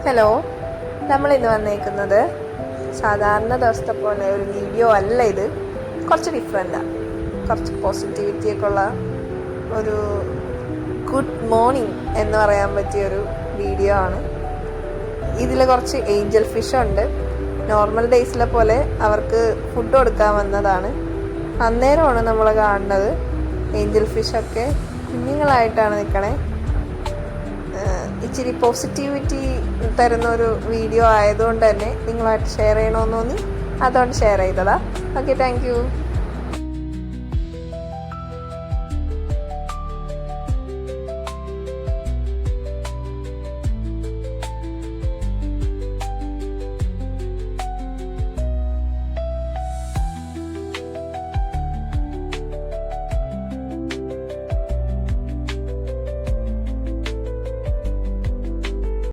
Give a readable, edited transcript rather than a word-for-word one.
Hello, നമ്മളിന്ന് വന്നേക്കുന്നത് സാധാരണ ദിവസത്തെ പോലെ ഒരു വീഡിയോ അല്ല. ഇത് കുറച്ച് ഡിഫറെൻ്റാണ്. കുറച്ച് പോസിറ്റിവിറ്റിയൊക്കെ ഉള്ള ഒരു ഗുഡ് മോർണിംഗ് എന്ന് പറയാൻ പറ്റിയൊരു വീഡിയോ ആണ്. ഇതിൽ കുറച്ച് ഏഞ്ചൽ ഫിഷ് ഉണ്ട്. നോർമൽ ഡേയ്സിലെ പോലെ അവർക്ക് ഫുഡ് കൊടുക്കാൻ വന്നതാണ്. അന്നേരമാണ് നമ്മൾ കാണുന്നത്. ഏഞ്ചൽ ഫിഷൊക്കെ കുഞ്ഞുങ്ങളായിട്ടാണ് നിൽക്കണേ. ഇച്ചിരി പോസിറ്റിവിറ്റി തരുന്ന ഒരു വീഡിയോ ആയതുകൊണ്ട് തന്നെ നിങ്ങളായിട്ട് ഷെയർ ചെയ്യണമെന്ന് തോന്നി, അതുകൊണ്ട് ഷെയർ ചെയ്തതാ. Okay, thank you.